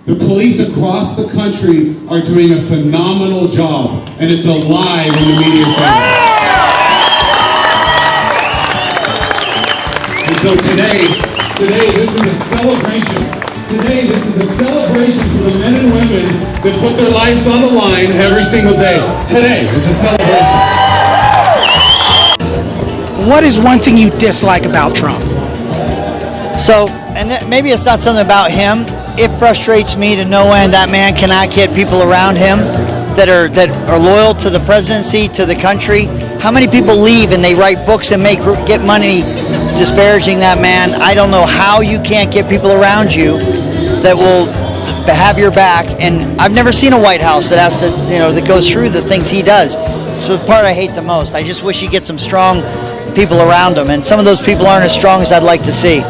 The police across the country are doing a phenomenal job, and it's a lie when the media says that. And so today, this is a celebration. Today, this is a celebration for the men and women that put their lives on the line every single day. Today, it's a celebration. What is one thing you dislike about Trump? So, and maybe it's not something about him. It frustrates me to no end that man cannot get people around him that are loyal to the presidency, to the country. How many people leave and they write books and get money disparaging that man? I don't know how you can't get people around you that will have your back. And I've never seen a White House that has to, that goes through the things he does. So the part I hate the most. I just wish he'd get some strong people around him, and some of those people aren't as strong as I'd like to see.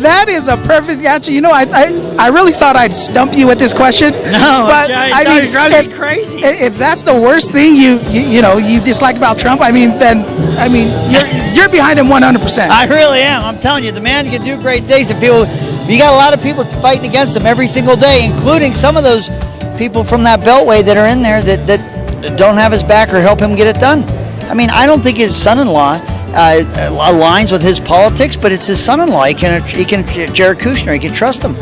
That is a perfect answer. I really thought I'd stump you with this question. No, but it drives me crazy. If that's the worst thing you dislike about Trump, you're behind him 100%. I really am. I'm telling you, the man can do great things. And you got a lot of people fighting against him every single day, including some of those people from that beltway that are in there that don't have his back or help him get it done. I don't think his son-in-law aligns with his politics, but it's his son-in-law. He can Jared Kushner, he can trust him.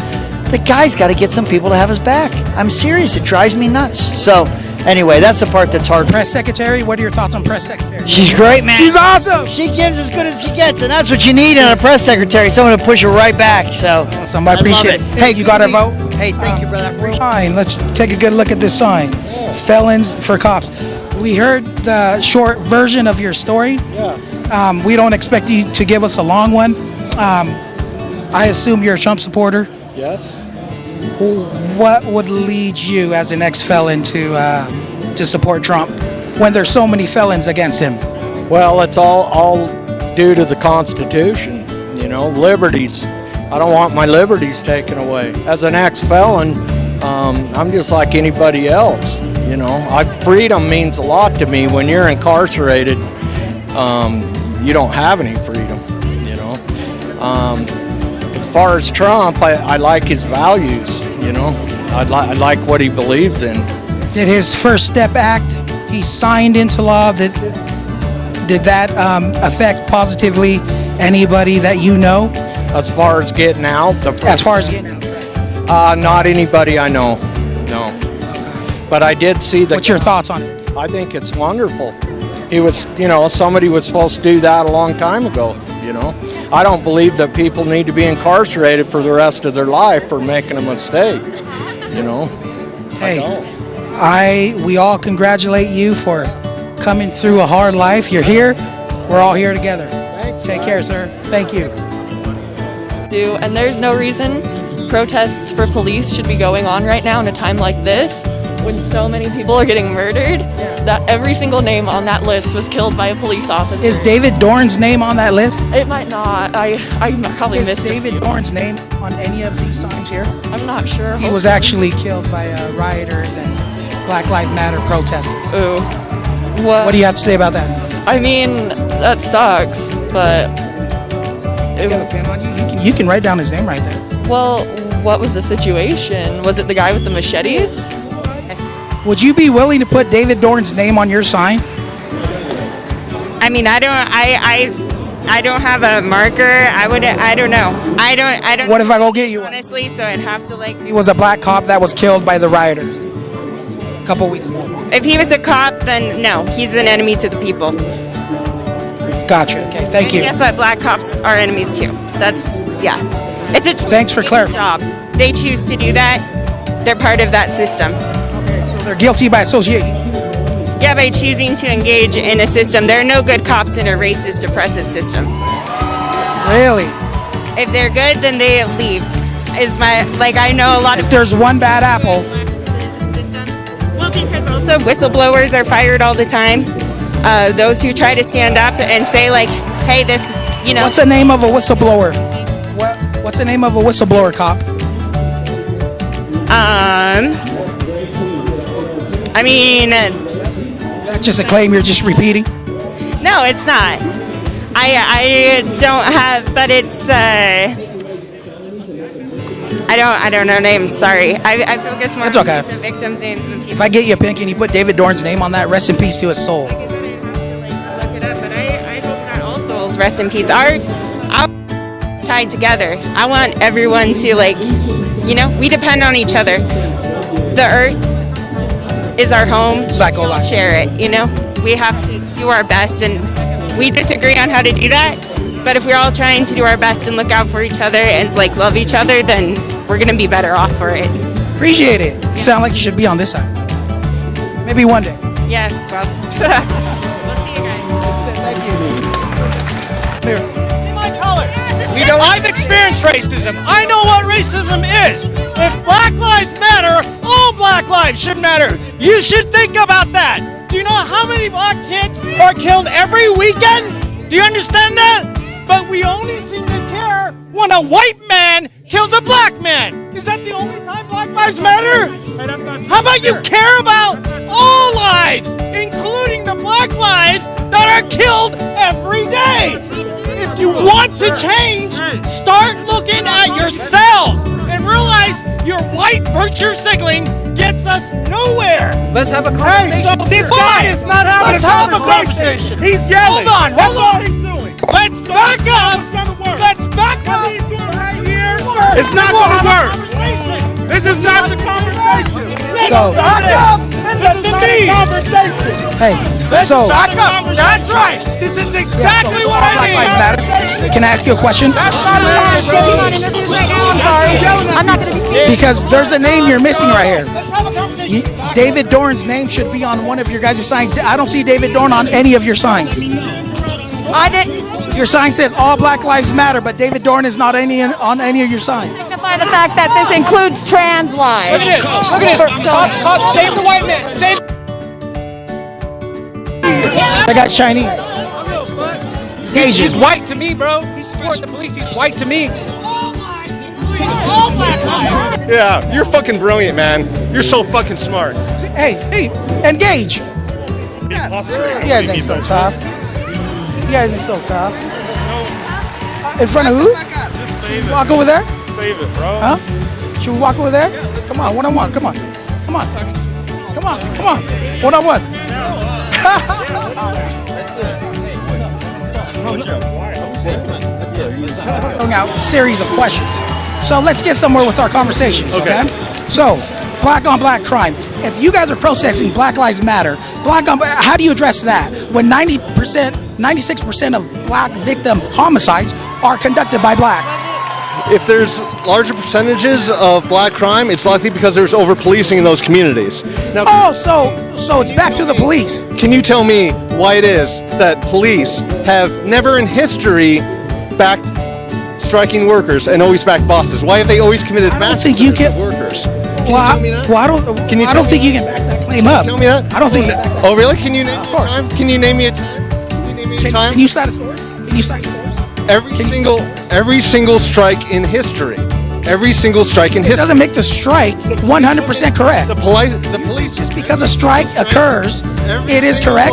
The guy's got to get some people to have his back. I'm serious. It drives me nuts. So anyway, that's the part that's hard. Press secretary, what are your thoughts on press secretary? She's great, man. She's awesome. She gives as good as she gets, and that's what you need in a press secretary, someone to push her right back. So awesome. I appreciate it. Hey, you got our vote? Hey, thank you, brother. Fine. Let's take a good look at this sign. Felons for cops. We heard the short version of your story. Yes. We don't expect you to give us a long one. I assume you're a Trump supporter. Yes. What would lead you as an ex-felon to support Trump when there's so many felons against him? Well, it's all due to the Constitution. Liberties. I don't want my liberties taken away. As an ex-felon, I'm just like anybody else. Freedom means a lot to me. When you're incarcerated, you don't have any freedom. As far as Trump, I like his values. I like what he believes in. Did his First Step Act he signed into law did that affect positively anybody that you know? As far as getting out, not anybody I know. No. But I did see the. What's your thoughts on it? I think it's wonderful. He was, somebody was supposed to do that a long time ago. I don't believe that people need to be incarcerated for the rest of their life for making a mistake. Hey, we all congratulate you for coming through a hard life. You're here. We're all here together. Thanks. Take care, sir. Thank you. And there's no reason protests for police should be going on right now in a time like this, when so many people are getting murdered, that every single name on that list was killed by a police officer. Is David Dorn's name on that list? It might not. I probably missed it. Is David Dorn's name on any of these signs here? I'm not sure. He was actually killed by rioters and Black Lives Matter protesters. Ooh. What do you have to say about that? That sucks, but... You got a pen on you? You can write down his name right there. Well, what was the situation? Was it the guy with the machetes? Would you be willing to put David Dorn's name on your sign? I don't have a marker. I don't know. I don't. What if I go get you one? Honestly, so I'd have to He was a black cop that was killed by the rioters a couple weeks ago. If he was a cop, then no, he's an enemy to the people. Gotcha. Okay, thank you. Guess what? Black cops are enemies too. It's a thanks for clarifying. job. They choose to do that. They're part of that system. Okay, so they're guilty by association. Yeah, by choosing to engage in a system. There are no good cops in a racist, oppressive system. Really? If they're good, then they leave. I know a lot of... If there's one bad apple... Well, because also whistleblowers are fired all the time. Those who try to stand up and say, hey, this, What's the name of a whistleblower? What's the name of a whistleblower cop? That's just a claim you're just repeating? No, it's not. I don't have, but it's, I don't know names. Sorry, I focus more It's okay. on the victims' names than people. If I get you a pin, can you put David Dorn's name on that? Rest in peace to his soul. Look it up, but I hope that all souls rest in peace. Our tied together. I want everyone to we depend on each other. The earth is our home. Psycho-like. Share it. We have to do our best, and we disagree on how to do that. But if we're all trying to do our best and look out for each other and love each other, then we're gonna be better off for it. Appreciate it. You sound like you should be on this side. Maybe one day. Yeah, well, we'll see you guys. Thank you. Here. See my color. I've experienced racism. I know what racism is. If Black Lives Matter, all Black lives should matter. You should think about that. Do you know how many black kids are killed every weekend? Do you understand that? But we only seem to care when a white man kills a black man. Is that the only time Black Lives Matter? How about you care about all lives, including the black lives that are killed every day? If you want to change, start looking at yourselves and realize your white virtue signaling gets us nowhere. Let's have a conversation. Hey, so this guy is not having a conversation. He's yelling. Hold on. Let's back up. Let's back up. It's not going to work. This is not the conversation. So- back up and listen to the conversation. Hey, Let's so back up. That's right. This is exactly what I Black mean. Lives Matter. Can I ask you a question? That's not I'm not going to be Because there's a name you're missing right here. Let's have a conversation. David Dorn's name should be on one of your guys' signs. I don't see David Dorn on any of your signs. I didn't Your sign says all Black Lives Matter, but David Dorn is not on any of your signs. signify the fact that this includes trans lives. Look at this. Look at this. Cop, save the white man. Save. That guy's Chinese. He's He's Asian. white to me, bro. He's supporting the police. He's white to me. Yeah, you're fucking brilliant, man. You're so fucking smart. Hey, engage. You guys ain't so tough. You guys ain't so tough. In front of who? Should we walk over there? Save it, bro. Huh? Should we walk over there? Come on, one-on-one. Come on. Come on. Come on. Come on. One-on-one. Throwing out a series of questions. So let's get somewhere with our conversations, okay? So, black on black crime. If you guys are protesting Black Lives Matter, how do you address that when 96% of black victim homicides are conducted by blacks? If there's larger percentages of black crime, it's likely because there's over-policing in those communities. Now, So it's back to the police. can you tell me why it is that police have never in history backed striking workers and always backed bosses? Why have they always committed I don't mass think you murder of can- workers? Well, tell me that? well, I don't. Can you I tell don't me think you can back that claim up. Tell me that? I don't think. You can back that. Oh, really? Can you name me a course. time? Can you name me a time? Can you name me a time? Can you cite a source? Can you cite a source? Every single strike in history. Every single strike in It history. doesn't make the strike 100% correct. The police Just because a strike occurs, it is correct.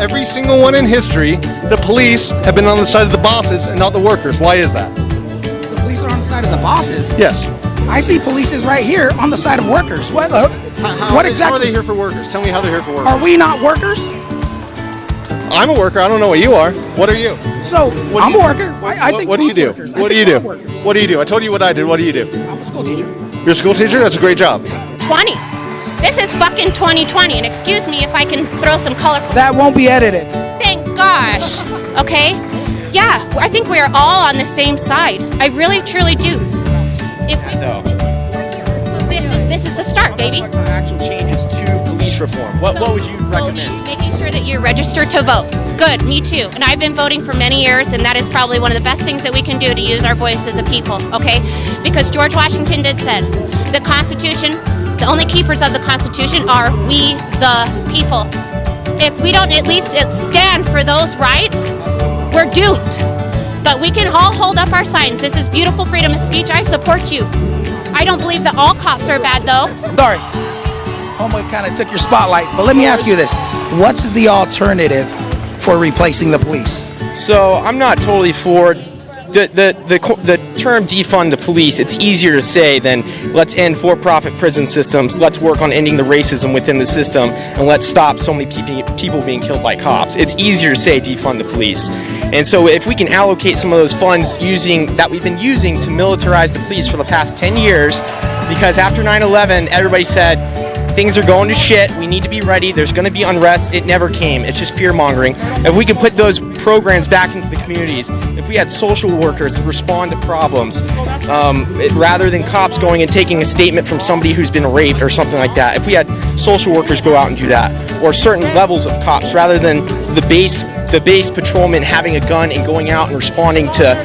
Every single one in history, the police have been on the side of the bosses and not the workers. Why is that? The police are on the side of the bosses. Yes. I see police is right here on the side of workers. What? What How are exactly? they here for workers? Tell me how they're here for workers. Are we not workers? I'm a worker. I don't know what you are. What are you? So What do I'm you a do? worker. I think What do we're you do? all workers. I What do think you we're do? all workers. What do you do? I told you what I did. What do you do? I'm a school teacher. You're a school teacher? That's a great job. 20. This is fucking 2020, and excuse me if I can throw some colorful. That won't be edited. Thank gosh. Okay? Yeah, I think we are all on the same side. I really, truly do. If this is the start, baby. Actual changes to police reform. What would you recommend? Making sure that you're registered to vote. Good, me too. And I've been voting for many years, and that is probably one of the best things that we can do to use our voice as a people, okay? Because George Washington did said, the Constitution, the only keepers of the Constitution are we, the people. If we don't at least stand for those rights, we're doomed. But we can all hold up our signs. This is beautiful freedom of speech. I support you. I don't believe that all cops are bad, though. Sorry. Homeboy kind of took your spotlight, but let me ask you this. What's the alternative for replacing the police? So I'm not totally for the term defund the police, it's easier to say than let's end for-profit prison systems, let's work on ending the racism within the system, and let's stop so many people being killed by cops. It's easier to say defund the police. And so if we can allocate some of those funds that we've been using to militarize the police for the past 10 years, because after 9/11, everybody said, things are going to shit, we need to be ready, there's going to be unrest. It never came. It's just fear-mongering. If we can put those programs back into the communities, if we had social workers respond to problems, rather than cops going and taking a statement from somebody who's been raped or something like that, if we had social workers go out and do that, or certain levels of cops, rather than the base patrolman having a gun and going out and responding to,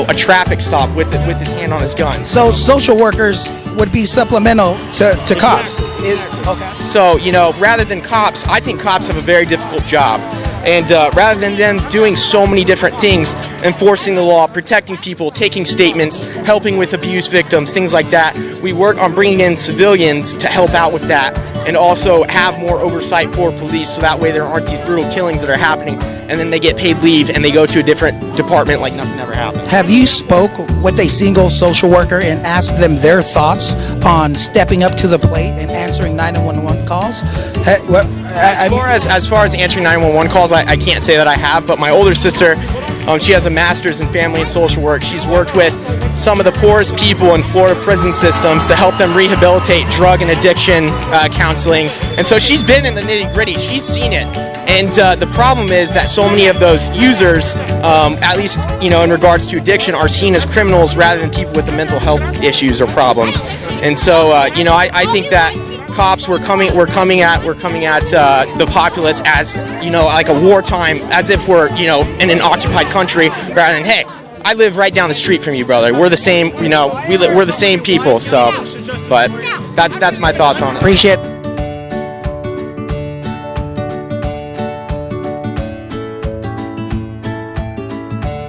a traffic stop with his hand on his gun. So social workers would be supplemental to cops. Okay. So, rather than cops, I think cops have a very difficult job. And rather than them doing so many different things, enforcing the law, protecting people, taking statements, helping with abuse victims, things like that, we work on bringing in civilians to help out with that, and also have more oversight for police, so that way there aren't these brutal killings that are happening, and then they get paid leave and they go to a different department like nothing ever happened. Have you spoke with a single social worker and asked them their thoughts on stepping up to the plate and answering 911 calls? As far as answering 911 calls, I can't say that I have, but my older sister, she has a master's in family and social work. She's worked with some of the poorest people in Florida prison systems to help them rehabilitate drug and addiction counseling. And so she's been in the nitty-gritty. She's seen it. And the problem is that so many of those users, at least in regards to addiction, are seen as criminals rather than people with the mental health issues or problems. And so I think that cops we're coming at the populace as like a wartime, as if we're in an occupied country, rather than, hey, I live right down the street from you, brother. We're the same, we're the same people. So, but that's my thoughts on it. Appreciate it.